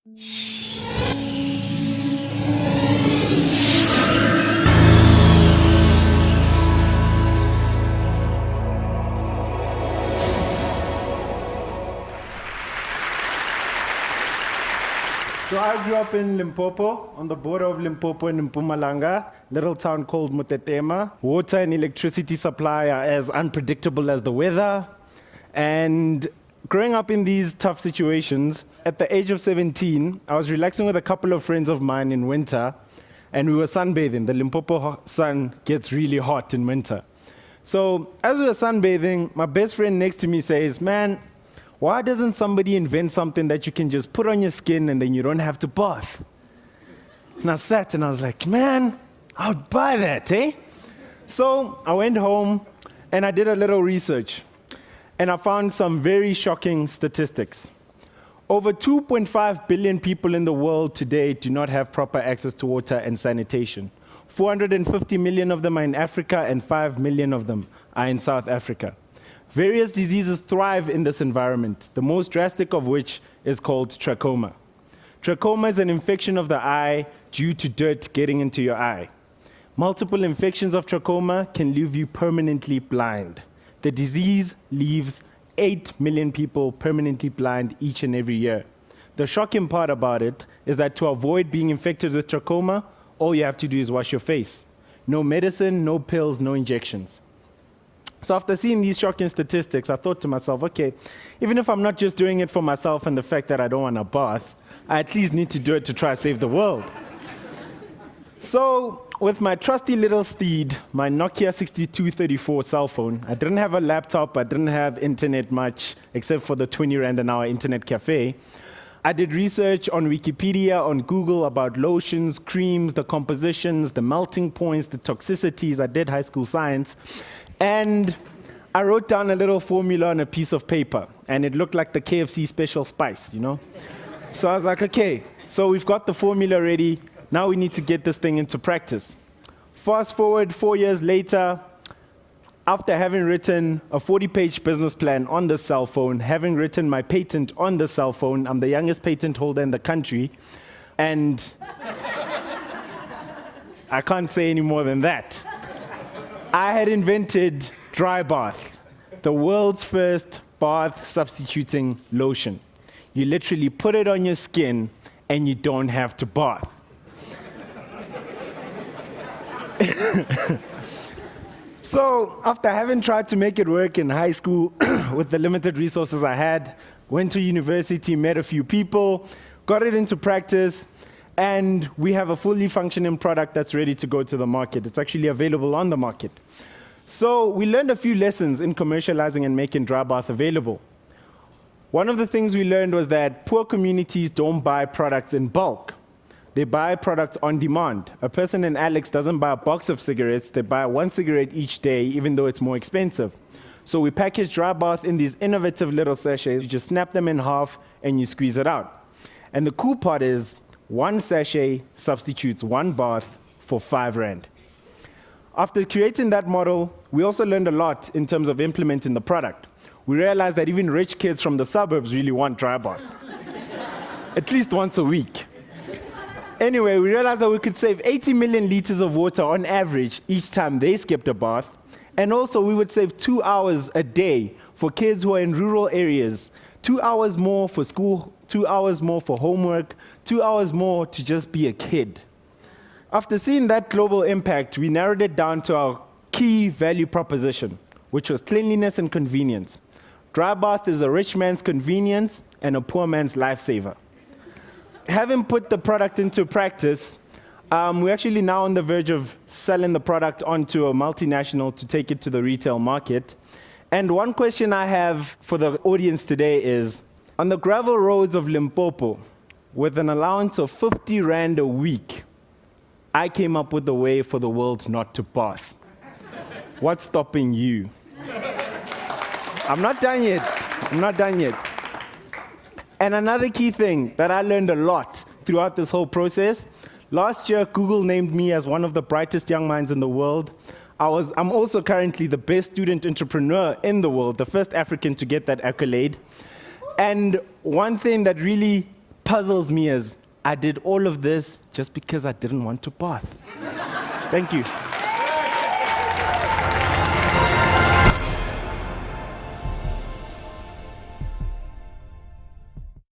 So I grew up in Limpopo, on the border of Limpopo and Mpumalanga, little town called Mutetema. Water and electricity supply are as unpredictable as the weather. And growing up in these tough situations, at the age of 17, I was relaxing with a couple of friends of mine in winter, and we were sunbathing. The Limpopo sun gets really hot in winter. So as we were sunbathing, my best friend next to me says, "Man, why doesn't somebody invent something that you can just put on your skin and then you don't have to bath?" And I sat and I was like, man, I would buy that, eh? So I went home and I did a little research. And I found some very shocking statistics. Over 2.5 billion people in the world today do not have proper access to water and sanitation. 450 million of them are in Africa and 5 million of them are in South Africa. Various diseases thrive in this environment, the most drastic of which is called trachoma. Trachoma is an infection of the eye due to dirt getting into your eye. Multiple infections of trachoma can leave you permanently blind. The disease leaves 8 million people permanently blind each and every year. The shocking part about it is that to avoid being infected with trachoma, all you have to do is wash your face. No medicine, no pills, no injections. So after seeing these shocking statistics, I thought to myself, okay, even if I'm not just doing it for myself and the fact that I don't want a bath, I at least need to do it to try to save the world. So with my trusty little steed, my Nokia 6234 cell phone, I didn't have a laptop, I didn't have internet much, except for the 20 Rand an hour internet cafe. I did research on Wikipedia, on Google about lotions, creams, the compositions, the melting points, the toxicities. I did high school science. And I wrote down a little formula on a piece of paper, and it looked like the KFC special spice, you know? So I was like, okay, so we've got the formula ready. Now we need to get this thing into practice. Fast forward 4 years later, after having written a 40-page business plan on the cell phone, having written my patent on the cell phone, I'm the youngest patent holder in the country, and I can't say any more than that. I had invented dry bath, the world's first bath substituting lotion. You literally put it on your skin and you don't have to bath. So after having tried to make it work in high school with the limited resources I had, went to university, met a few people, got it into practice, and we have a fully functioning product that's ready to go to the market. It's actually available on the market. So we learned a few lessons in commercializing and making dry bath available. One of the things we learned was that poor communities don't buy products in bulk. They buy products on demand. A person in Alex doesn't buy a box of cigarettes, they buy one cigarette each day, even though it's more expensive. So we package dry bath in these innovative little sachets. You just snap them in half and you squeeze it out. And the cool part is, one sachet substitutes one bath for 5 Rand. After creating that model, we also learned a lot in terms of implementing the product. We realized that even rich kids from the suburbs really want dry bath, at least once a week. Anyway, we realized that we could save 80 million liters of water on average each time they skipped a bath. And also, we would save 2 hours a day for kids who are in rural areas, 2 hours more for school, 2 hours more for homework, 2 hours more to just be a kid. After seeing that global impact, we narrowed it down to our key value proposition, which was cleanliness and convenience. Dry bath is a rich man's convenience and a poor man's lifesaver. Having put the product into practice, we're actually now on the verge of selling the product onto a multinational to take it to the retail market. And one question I have for the audience today is, on the gravel roads of Limpopo, with an allowance of 50 Rand a week, I came up with a way for the world not to bath. What's stopping you? I'm not done yet. And another key thing that I learned a lot throughout this whole process, last year Google named me as one of the brightest young minds in the world. I'm also currently the best student entrepreneur in the world, the first African to get that accolade. And one thing that really puzzles me is I did all of this just because I didn't want to bath. Thank you.